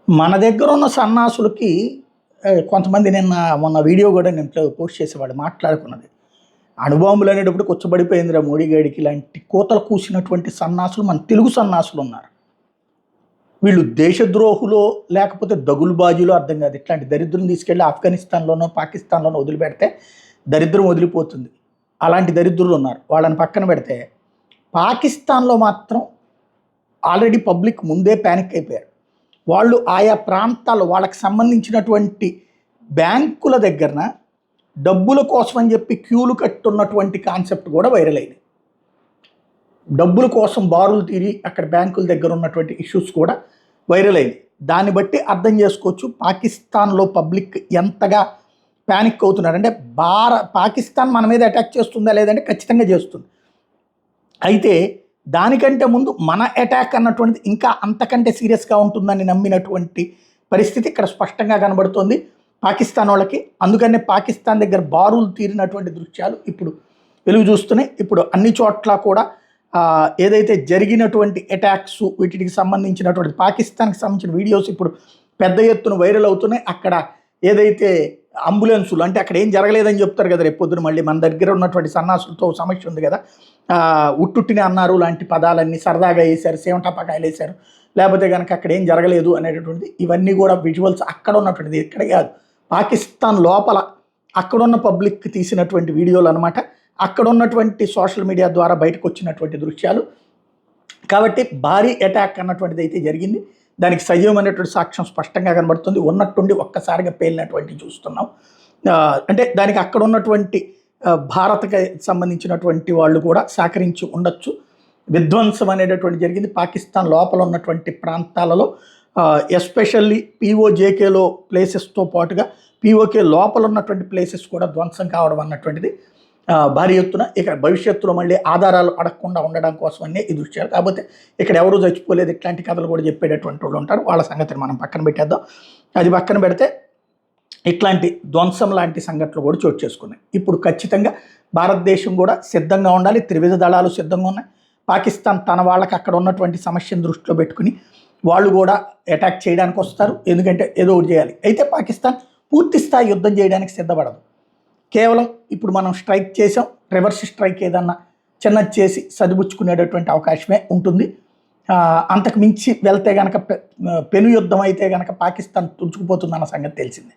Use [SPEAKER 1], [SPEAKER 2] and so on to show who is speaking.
[SPEAKER 1] మన దగ్గర ఉన్న సన్నాసులకి కొంతమంది మొన్న వీడియో కూడా నేను పోస్ట్ చేసేవాడు మాట్లాడుకున్నది. అణుబాంబులు అనేటప్పుడు కూర్చోబడిపోయిందిరా మోడీ గాడికి ఇలాంటి కోతలు కూసినటువంటి సన్నాసులు మన తెలుగు సన్నాసులు ఉన్నారు. వీళ్ళు దేశద్రోహులో లేకపోతే దగులుబాజీలో అర్థం కాదు. ఇట్లాంటి దరిద్రం తీసుకెళ్ళి ఆఫ్ఘనిస్తాన్లోనో పాకిస్తాన్లోనో వదిలిపెడితే దరిద్రం వదిలిపోతుంది. అలాంటి దరిద్రులు ఉన్నారు. వాళ్ళని పక్కన పెడితే పాకిస్తాన్లో మాత్రం ఆల్రెడీ పబ్లిక్ ముందే ప్యానిక్ అయిపోయారు. వాళ్ళు ఆయా ప్రాంతాల్లో వాళ్ళకి సంబంధించినటువంటి బ్యాంకుల దగ్గరన డబ్బుల కోసం అని చెప్పి క్యూలు కట్టున్నటువంటి కాన్సెప్ట్ కూడా వైరల్ అయింది. డబ్బుల కోసం బారులు తీరి అక్కడ బ్యాంకుల దగ్గర ఉన్నటువంటి ఇష్యూస్ కూడా వైరల్ అయింది. దాన్ని బట్టి అర్థం చేసుకోవచ్చు పాకిస్తాన్లో పబ్లిక్ ఎంతగా ప్యానిక్ అవుతున్నారు. అంటే పాకిస్తాన్ మన మీద అటాక్ చేస్తుందా లేదంటే ఖచ్చితంగా చేస్తుంది. అయితే దానికంటే ముందు మన అటాక్ అన్నటువంటిది ఇంకా అంతకంటే సీరియస్గా ఉంటుందని నమ్మినటువంటి పరిస్థితి ఇక్కడ స్పష్టంగా కనబడుతోంది పాకిస్తాన్ వాళ్ళకి. అందుకనే పాకిస్తాన్ దగ్గర బారులు తీరినటువంటి దృశ్యాలు ఇప్పుడు వెలుగు చూస్తున్నాయి. ఇప్పుడు అన్ని చోట్ల కూడా ఏదైతే జరిగినటువంటి అటాక్స్ వీటికి సంబంధించినటువంటి పాకిస్తాన్కి సంబంధించిన వీడియోస్ ఇప్పుడు పెద్ద ఎత్తున వైరల్ అవుతున్నాయి. అక్కడ ఏదైతే అంబులెన్సులు అంటే అక్కడ ఏం జరగలేదని చెప్తారు కదా రేపు పొద్దున, మళ్ళీ మన దగ్గర ఉన్నటువంటి సన్నాసులతో సమస్య ఉంది కదా, ఉట్టుట్టినే అన్నారు లాంటి పదాలన్నీ సరదాగా వేశారు, సేవటపాకాయలు వేశారు, లేకపోతే కనుక అక్కడ ఏం జరగలేదు అనేటటువంటిది ఇవన్నీ కూడా విజువల్స్ అక్కడ ఉన్నటువంటిది, ఇక్కడ కాదు పాకిస్తాన్ లోపల అక్కడున్న పబ్లిక్ తీసినటువంటి వీడియోలు అనమాట. అక్కడ ఉన్నటువంటి సోషల్ మీడియా ద్వారా బయటకు వచ్చినటువంటి దృశ్యాలు. కాబట్టి భారీ అటాక్ అన్నటువంటిది అయితే జరిగింది. దానికి సజీవమైనటువంటి సాక్ష్యం స్పష్టంగా కనబడుతుంది. ఉన్నట్టుండి ఒక్కసారిగా పేలినటువంటి చూస్తున్నాం. అంటే దానికి అక్కడ ఉన్నటువంటి భారత్కి సంబంధించినటువంటి వాళ్ళు కూడా సహకరించి ఉండొచ్చు. విధ్వంసం అనేటటువంటి జరిగింది పాకిస్తాన్ లోపల ఉన్నటువంటి ప్రాంతాలలో, ఎస్పెషల్లీ పీఓజేకేలో ప్లేసెస్తో పాటుగా పీఓకే లోపల ఉన్నటువంటి ప్లేసెస్ కూడా ధ్వంసం కావడం అన్నటువంటిది భారీ ఎత్తున. ఇక భవిష్యత్తులో మళ్ళీ ఆధారాలు అడగకుండా ఉండడం కోసమనే ఈ దృశ్యాలు. కాకపోతే ఇక్కడ ఎవరు చచ్చిపోలేదు, ఇట్లాంటి కథలు కూడా చెప్పేటటువంటి వాళ్ళు ఉంటారు. వాళ్ళ సంగతిని మనం పక్కన పెట్టేద్దాం. అది పక్కన పెడితే ఇట్లాంటి ధ్వంసం లాంటి సంఘటనలు కూడా చోటు చేసుకున్నాయి. ఇప్పుడు ఖచ్చితంగా భారతదేశం కూడా సిద్ధంగా ఉండాలి. త్రివిధ దళాలు సిద్ధంగా ఉన్నాయి. పాకిస్తాన్ తన వాళ్ళకి అక్కడ ఉన్నటువంటి సమస్యను దృష్టిలో పెట్టుకుని వాళ్ళు కూడా అటాక్ చేయడానికి వస్తారు. ఎందుకంటే ఏదో ఒకటి చేయాలి. అయితే పాకిస్తాన్ పూర్తి స్థాయి యుద్ధం చేయడానికి సిద్ధపడదు. కేవలం ఇప్పుడు మనం స్ట్రైక్ చేసాం, రివర్స్ స్ట్రైక్ ఏదన్నా చిన్నది చేసి సరిపుచ్చుకునేటటువంటి అవకాశమే ఉంటుంది. అంతకు మించి వెళ్తే కనుక పెను యుద్ధం అయితే కనుక పాకిస్తాన్ తుడుచుకుపోతుందన్న సంగతి తెలిసిందే.